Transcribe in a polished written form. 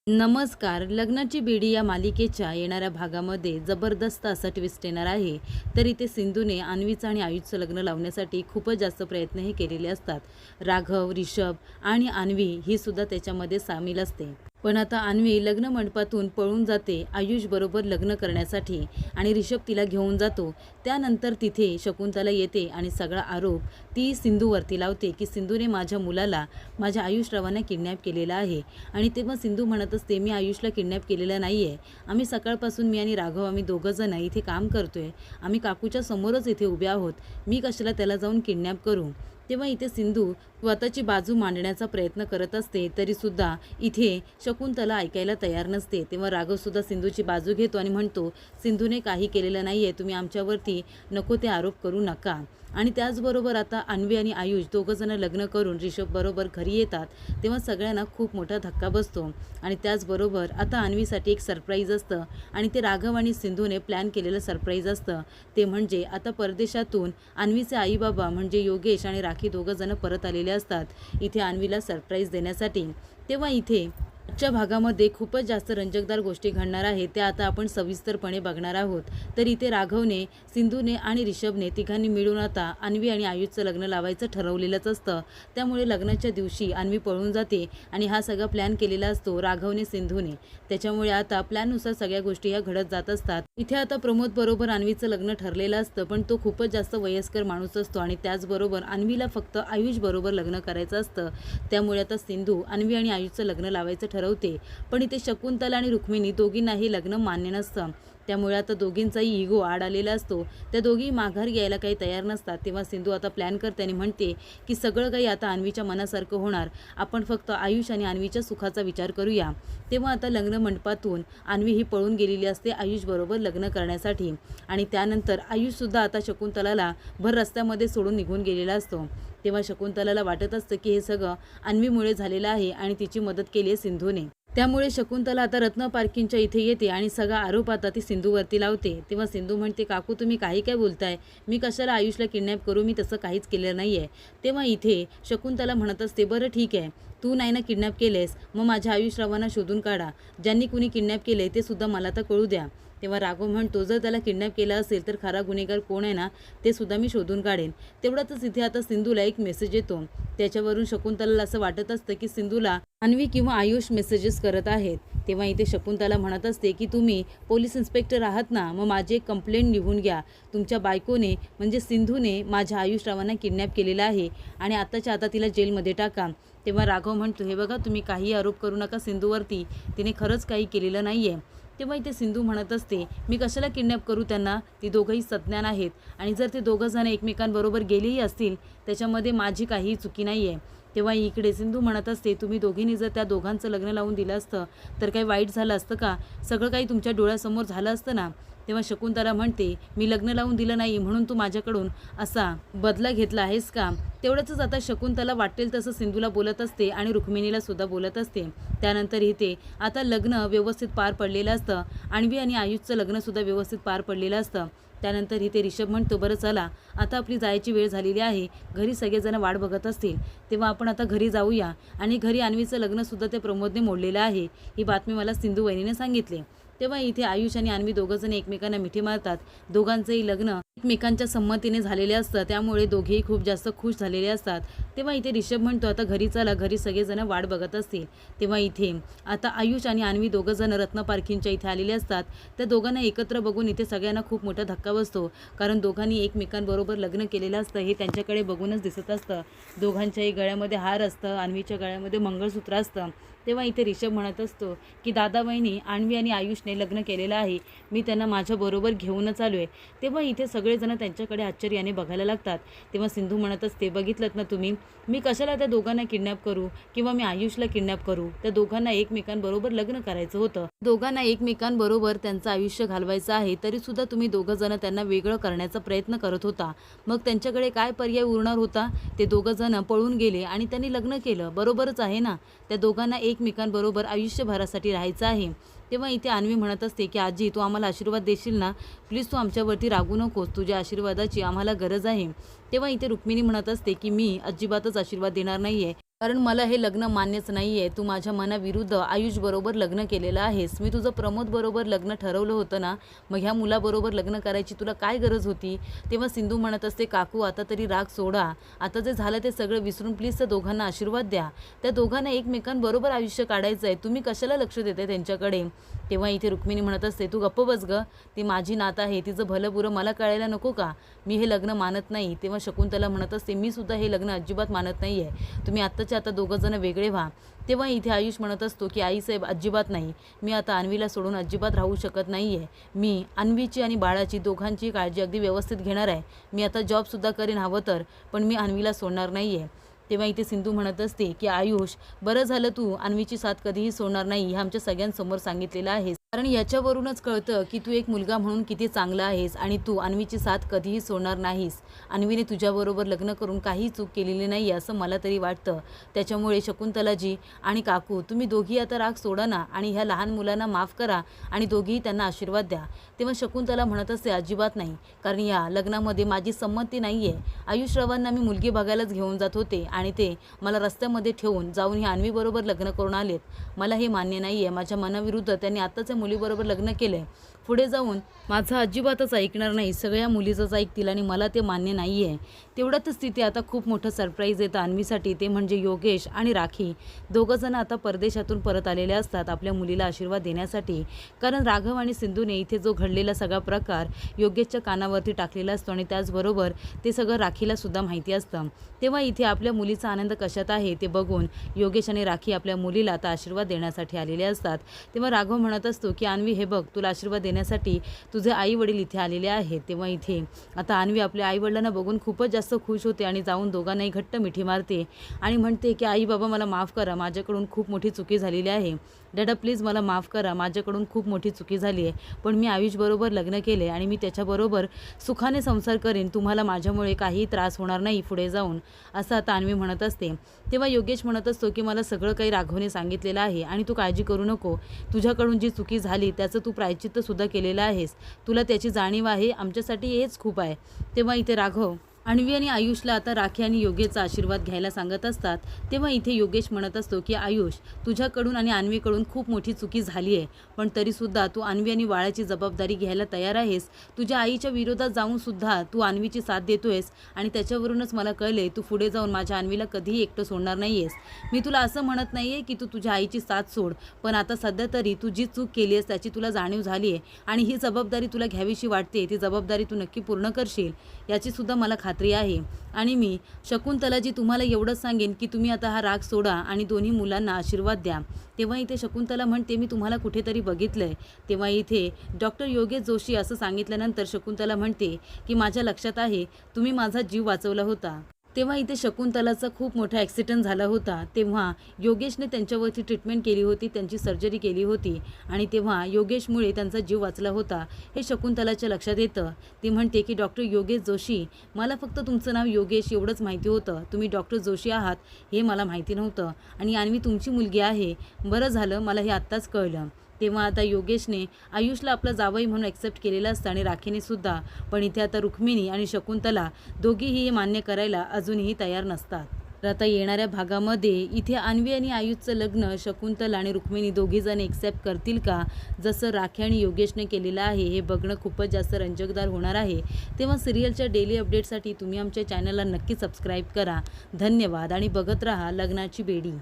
नमस्कार. लग्नाची बेडी या मालिकेच्या येणाऱ्या भागामध्ये जबरदस्त असा ट्विस्ट येणार आहे. तर इथे सिंधूने अन्वीचं आणि आयुषचं लग्न लावण्यासाठी खूपच जास्त प्रयत्नही केलेले असतात. राघव, रिषभ आणि अन्वी ही सुद्धा त्याच्यामध्ये सामील असते. पण आता अन्वी लग्न मंडपातून पळून जाते आयुषबरोबर लग्न करण्यासाठी आणि रिषभ तिला घेऊन जातो. त्यानंतर तिथे शकुंतला येते आणि सगळा आरोप ती सिंधूवरती लावते की सिंधूने माझ्या मुलाला, माझ्या आयुषरावांना किडनॅप केलेलं आहे. आणि तेव्हा सिंधू म्हणत असते, मी आयुषला किडनॅप केलेलं नाही आहे. आम्ही सकाळपासून मी आणि राघव आम्ही दोघंजण इथे काम करतोय. आम्ही काकूच्या समोरच इथे उभे आहोत. मी कशाला त्याला जाऊन किडनॅप करू. तेव्हा इथे सिंधू स्वतःची बाजू मांडण्याचा प्रयत्न करत असते, तरीसुद्धा इथे शकुंतला ऐकायला तयार नसते. तेव्हा राघवसुद्धा सिंधूची बाजू घेतो आणि म्हणतो, सिंधूने काही केलेलं नाही आहे, तुम्ही आमच्यावरती नको ते आरोप करू नका. आणि त्याचबरोबर आता अन्वी आणि आयुष दोघंजणं लग्न करून रिषभबरोबर घरी येतात. तेव्हा सगळ्यांना खूप मोठा धक्का बसतो. आणि त्याचबरोबर आता अन्वीसाठी एक सरप्राईज असतं आणि ते राघव आणि सिंधूने प्लॅन केलेलं सरप्राईज असतं. ते म्हणजे आता परदेशातून अन्वीचे आईबाबा म्हणजे योगेश आणि राखी दोघंजणं परत आलेले असतात इथे अन्वीला सरप्राईज देण्यासाठी. तेव्हा इथे आजच्या भागामध्ये खूपच जास्त रंजकदार गोष्टी घडणार आहेत, त्या आता आपण सविस्तरपणे बघणार आहोत. तर इथे राघवने, सिंधूने आणि रिषभने तिघांनी मिळून आता अन्वी आणि आयुषचं लग्न लावायचं ठरवलेलंच असतं. त्यामुळे लग्नाच्या दिवशी अन्वी पळून जाते आणि हा सगळा प्लॅन केलेला असतो राघवने, सिंधूने. त्याच्यामुळे आता प्लॅननुसार सगळ्या गोष्टी ह्या घडत जात असतात. इथे आता प्रमोद बरोबर अन्वीचं लग्न ठरलेलं असतं, पण तो खूपच जास्त वयस्कर माणूस असतो आणि त्याचबरोबर अन्वीला फक्त आयुष बरोबर लग्न करायचं असतं. त्यामुळे आता सिंधू अन्वी आणि आयुषचं लग्न लावायचं ठरवते. पण इथे शकुंतला आणि रुक्मिणी दोघींनाही लग्न मान्य नसतं. त्यामुळे आता दोघींचाही इगो आड आलेला असतो. त्या दोघी माघार घ्यायला काही तयार नसतात. तेव्हा सिंधू आता प्लॅन करते आणि म्हणते की सगळं काही आता अन्वीच्या मनासारखं होणार, आपण फक्त आयुष आणि अन्वीच्या सुखाचा विचार करूया. तेव्हा आता लग्न मंडपातून अन्वी ही पळून गेलेली असते आयुषबरोबर लग्न करण्यासाठी. आणि त्यानंतर आयुषसुद्धा आता शकुंतलाला भर रस्त्यामध्ये सोडून निघून गेलेला असतो. तेव्हा शकुंतलाला वाटत असतं की हे सगळं अन्वीमुळे झालेलं आहे आणि तिची मदत केली आहे सिंधूने. त्यामुळे शकुंतला आता रत्न पार्किंगच्या इथे येते आणि सगळा आरोप आता ती सिंधूवरती लावते. तेव्हा सिंधू म्हणते, काकू तुम्ही काही काय बोलताय, मी कशाला आयुषला किडनॅप करू, मी तसं काहीच केलेलं नाही आहे. तेव्हा इथे शकुंतला म्हणत असते, बरं ठीक आहे, तू नाही ना किडनॅप केलेस, मग माझ्या आयुषरावांना शोधून काढा. ज्यांनी कुणी किडनॅप केले ते सुद्धा मला तर कळू द्या. तेव्हा राघव म्हणतो, जर त्याला किडनॅप केला असेल तर खरा गुन्हेगार कोण आहे ना ते सुद्धा मी शोधून काढेन. तेवढ्यातच इथे आता सिंधूला एक मेसेज येतो. त्याच्यावरून शकुंतलाला असं वाटत असतं की सिंधूला अन्वी किंवा आयुष मेसेजेस करत आहेत. तेव्हा इथे शकुंतला म्हणत असते की तुम्ही पोलीस इन्स्पेक्टर आहात ना, मग माझी एक कंप्लेंट लिहून घ्या. तुमच्या बायकोने म्हणजे सिंधूने माझ्या आयुषरावांना किडनॅप केलेलं आहे आणि आताच्या आता तिला जेलमध्ये टाका. तेव्हा राघव म्हणतो, हे बघा तुम्ही काही आरोप करू नका सिंधूवरती, तिने खरंच काही केलेलं नाही आहे. तेव्हा इथे सिंधू म्हणत असते, मी कशाला किडनॅप करू त्यांना, ती दोघंही सज्ञान आहेत आणि जर ते दोघंजण एकमेकांबरोबर गेलेही असतील त्याच्यामध्ये माझी काहीही चुकी नाही आहे. तेव्हा इकडे सिंधू म्हणत असते, तुम्ही दोघींनी जर त्या दोघांचं लग्न लावून दिलं असतं तर काही वाईट झालं असतं का, सगळं काही तुमच्या डोळ्यासमोर झालं असतं ना. तेव्हा शकुंतला म्हणते, मी लग्न लावून दिलं नाही म्हणून तू माझ्याकडून असा बदला घेतला आहेस का. तेवढंच आता शकुंतला वाटेल तसं सिंधूला बोलत असते आणि रुक्मिणीला सुद्धा बोलत असते. त्यानंतर इथे आता लग्न व्यवस्थित पार पडलेलं असतं. अन्वी आणि आयुषचं लग्नसुद्धा व्यवस्थित पार पडलेलं असतं. त्यानंतर इथे रिषभ म्हणतो, बरं चला आता आपली जायची वेळ झालेली आहे, घरी सगळेजण वाट बघत असतील, तेव्हा आपण आता घरी जाऊया. आणि घरी अन्वीचं लग्नसुद्धा ते प्रमोदने मोडलेलं आहे, ही बातमी मला सिंधू वहिनीने सांगितली. तेव्हा इथे आयुष आणि अन्वी दोघंजण एकमेकांना मिठी मारतात. दोघांचंही लग्न एकमेकांच्या संमतीने झालेले असतं, त्यामुळे दोघेही खूप जास्त खुश झालेले असतात. तेव्हा इथे रिषभ म्हणतो, आता घरी चला, घरी सगळेजण वाट बघत असतील. तेव्हा इथे आता आयुष आणि अन्वी दोघंजण रत्न पार्किंगच्या इथे आलेले असतात. त्या दोघांना एकत्र बघून इथे सगळ्यांना खूप मोठा धक्का बसतो, कारण दोघांनी एकमेकांबरोबर लग्न केलेलं असतं हे त्यांच्याकडे बघूनच दिसत असतं. दोघांच्याही गळ्यामध्ये हार असतं, अन्वीच्या गळ्यामध्ये मंगळसूत्र असतं. तेव्हा इथे रिषभ म्हणत असतो की दादा वहिनी, अन्वी आणि आयुषने लग्न केलेलं आहे, मी त्यांना माझ्याबरोबर घेऊनच आलो आहे. तेव्हा इथे सगळेजण त्यांच्याकडे आश्चर्याने बघायला लागतात. तेव्हा सिंधू म्हणत असते, बघितलं ना तुम्ही, मी कशाला त्या दोघांना किडनॅप करू किंवा मी आयुषला किडनॅप करू, त्या दोघांना एकमेकांबरोबर लग्न करायचं होतं, दोघांना एकमेकांबरोबर त्यांचं आयुष्य घालवायचं आहे, तरीसुद्धा तुम्ही दोघंजण त्यांना वेगळं करण्याचा प्रयत्न करत होता. मग त्यांच्याकडे काय पर्याय उरणार होता, ते दोघंजण पळून गेले आणि त्यांनी लग्न केलं, बरोबरच आहे ना. त्या दोघांना एकमेकांबरोबर आयुष्यभरासाठी राहायचं आहे. तेव्हा इथे अन्वी म्हणत असते की आजी, तू आम्हाला आशीर्वाद देशील ना, प्लीज तू आमच्यावरती रागू नकोस, तुझ्या आशीर्वादाची आम्हाला गरज आहे. तेव्हा इथे रुक्मिणी म्हणत असते की मी अजिबातच आशीर्वाद देणार नाही आहे, कारण मला हे लग्न मान्यच नाही आहे. तू माझ्या मनाविरुद्ध आयुषबरोबर लग्न केलेलं आहेस. मी तुझं प्रमोदबरोबर लग्न ठरवलं होतं ना, मग ह्या मुलाबरोबर लग्न करायची तुला काय गरज होती? तेव्हा सिंधू म्हणत असते, "काकू आता तरी राग सोडा. आता जे झालं ते सगळं विसरून प्लीज त्या दोघांना आशीर्वाद द्या. त्या दोघांना एकमेकांबरोबर आयुष्य काढायचं आहे. तुम्ही कशाला लक्ष देताय त्यांच्याकडे?" तेव्हा इथे रुक्मिणी म्हणत असते, "तू गप्प बस गं. ती माझी नात आहे. तिचं भलं-बुरं मला कळायला नको का? मी हे लग्न मानत नाही." तेव्हा शकुंतला म्हणत असते, "मी सुद्धा हे लग्न अजिबात मानत नाही आहे. तुम्ही आत्ताच्या आता दोघं जण वेगळे व्हा." तेव्हा इथे आयुष म्हणत असतो, की "आईसाहेब अजिबात नाही. मी आता अन्वीला सोडून अजिबात राहू शकत नाही आहे. मी अन्वीची आणि बाळाची दोघांची काळजी अगदी व्यवस्थित घेणार आहे. मी आता जॉबसुद्धा करेन हवं तर, पण मी अन्वीला सोडणार नाही आहे." तेव्हा इथे सिंधू म्हणत असते, की "आयुष, बरं झालं तू अन्वीची साथ कधीही सोडणार नाही हे आमच्या सगळ्यांसमोर सांगितलेलं आहेस. कारण याच्यावरूनच कळतं, की तू एक मुलगा म्हणून किती चांगला आहेस आणि तू अन्वीची साथ कधीही सोडणार नाहीस. अन्वीने तुझ्याबरोबर लग्न करून काहीही चूक केलेली नाही असं मला तरी वाटतं. त्याच्यामुळे शकुंतलाजी आणि काकू तुम्ही दोघी आता राग सोडा ना आणि ह्या लहान मुलांना माफ करा आणि दोघीही त्यांना आशीर्वाद द्या." तेव्हा शकुंतला म्हणत असते, "अजिबात नाही. कारण या लग्नामध्ये माझी संमती नाही आहे. आयुषरावांना मी मुलगी बघायलाच घेऊन जात होते आणि ते मला रस्त्यामध्ये ठेवून जाऊन ह्या अन्वीबरोबर लग्न करून आलेत. मला हे मान्य नाही आहे. माझ्या मनाविरुद्ध त्यांनी आत्ताच मुलीबरोबर लग्न केलंय. पुढे जाऊन माझं अजिबातच ऐकणार नाही. सगळ्या मुलीचंच ऐकतील आणि मला ते मान्य नाही आहे." तेवढ्यातच तिथे आता खूप मोठं सरप्राईज येतं अन्वीसाठी. ते म्हणजे योगेश आणि राखी दोघंजण आता परदेशातून परत आलेले असतात आपल्या मुलीला आशीर्वाद देण्यासाठी. कारण राघव आणि सिंधूने इथे जो घडलेला सगळा प्रकार योगेशच्या कानावरती टाकलेला असतो आणि त्याचबरोबर ते सगळं राखीला सुद्धा माहिती असतं. तेव्हा इथे आपल्या मुलीचा आनंद कशात आहे ते बघून योगेश आणि राखी आपल्या मुलीला आता आशीर्वाद देण्यासाठी आलेले असतात. तेव्हा राघव म्हणत असतो, की "अन्वी, हे बघ, तुला आशीर्वाद देण्यासाठी तुझे आई-वडील इथे आलेले आहेत." तेव्हा इथे आता अन्वी आपल्या आई-वडिलांना बघून खूपच जास्त खुश होते आणि जाऊन दोघांनाही घट्ट मिठी मारते आणि म्हणते, की "आई बाबा, मला माफ करा. माझ्याकडून खूप मोठी चुकी झालेली आहे. डॅडा प्लीज मला माफ करा. माझ्याकडून खूप मोठी चुकी झाली आहे. पण मी आयुषबरोबर लग्न केले आणि मी त्याच्याबरोबर सुखाने संसार करेन. तुम्हाला माझ्यामुळे काहीही त्रास होणार नाही पुढे जाऊन." असं आता अन्वी म्हणत असते. तेव्हा योगेश म्हणत असतो, की "मला सगळं काही राघवने सांगितलेलं आहे आणि तू काळजी करू नको. तुझ्याकडून जी चुकी झाली त्याचं तू प्रायश्चित्तसुद्धा केलेलं आहेस. तुला त्याची जाणीव आहे. आमच्यासाठी हेच खूप आहे." तेव्हा इथे राघव अन्वी आणि आयुषला आता राखी आणि योगेशचा आशीर्वाद घ्यायला सांगत असतात. तेव्हा इथे योगेश म्हणत असतो, की "आयुष, तुझ्याकडून आणि अन्वीकडून खूप मोठी चुकी झाली आहे. पण तरीसुद्धा तू अन्वी आणि बाळाची जबाबदारी घ्यायला तयार आहेस. तुझ्या आईच्या विरोधात जाऊनसुद्धा तू अन्वीची साथ देतोयस आणि त्याच्यावरूनच मला कळले तू पुढे जाऊन माझ्या अन्वीला कधीही एकटं सोडणार नाही आहेस. मी तुला असं म्हणत नाही आहे, की तू तुझ्या आईची साथ सोड. पण आता सध्या तरी तू जी चूक केली आहेस त्याची तुला जाणीव झाली आहे आणि ही जबाबदारी तुला घ्यावीशी वाटते. ती जबाबदारी तू नक्की पूर्ण करशील याचीसुद्धा मला खात्री आहे. आणि मी शकुंतलाजी तुम्हाला एवढंच सांगेन, की तुम्ही आता हा राग सोडा आणि दोन्ही मुलांना आशीर्वाद द्या." तेव्हा इथे शकुंतला म्हणते, "मी तुम्हाला कुठेतरी बघितलंय." तेव्हा इथे डॉक्टर योगेश जोशी असं सांगितल्यानंतर शकुंतला म्हणते, की "माझ्या लक्षात आहे, तुम्ही माझा जीव वाचवला होता." तेव्हा इथे शकुंतलाचा खूप मोठा ॲक्सिडेंट झाला होता. तेव्हा योगेशने त्यांच्यावरती ट्रीटमेंट केली होती, त्यांची सर्जरी केली होती आणि तेव्हा योगेशमुळे त्यांचा जीव वाचला होता हे शकुंतलाच्या लक्षात येतं. ती म्हणते, की "डॉक्टर योगेश जोशी, मला फक्त तुमचं नाव योगेश एवढंच माहिती होतं. तुम्ही डॉक्टर जोशी आहात हे मला माहिती नव्हतं आणि अन्वी तुमची मुलगी आहे. बरं झालं मला हे आत्ताच कळलं." तेव्हा आता योगेशने आयुषला आपला जावई म्हणून ॲक्सेप्ट केलेलं असतं आणि राखीने सुद्धा. पण इथे आता रुक्मिणी आणि शकुंतला दोघीही हे मान्य करायला अजूनही तयार नसतात. तर आता येणाऱ्या भागामध्ये इथे अन्वी आणि आयुषचं लग्न शकुंतला आणि रुक्मिणी दोघीजण एक्सेप्ट करतील का, जसं राखी आणि योगेशने केलेलं आहे हे बघणं खूपच जास्त रंजकदार होणार आहे. तेव्हा सिरियलच्या डेली अपडेटसाठी तुम्ही आमच्या चॅनलला नक्की सबस्क्राईब करा. धन्यवाद आणि बघत राहा लग्नाची बेडी.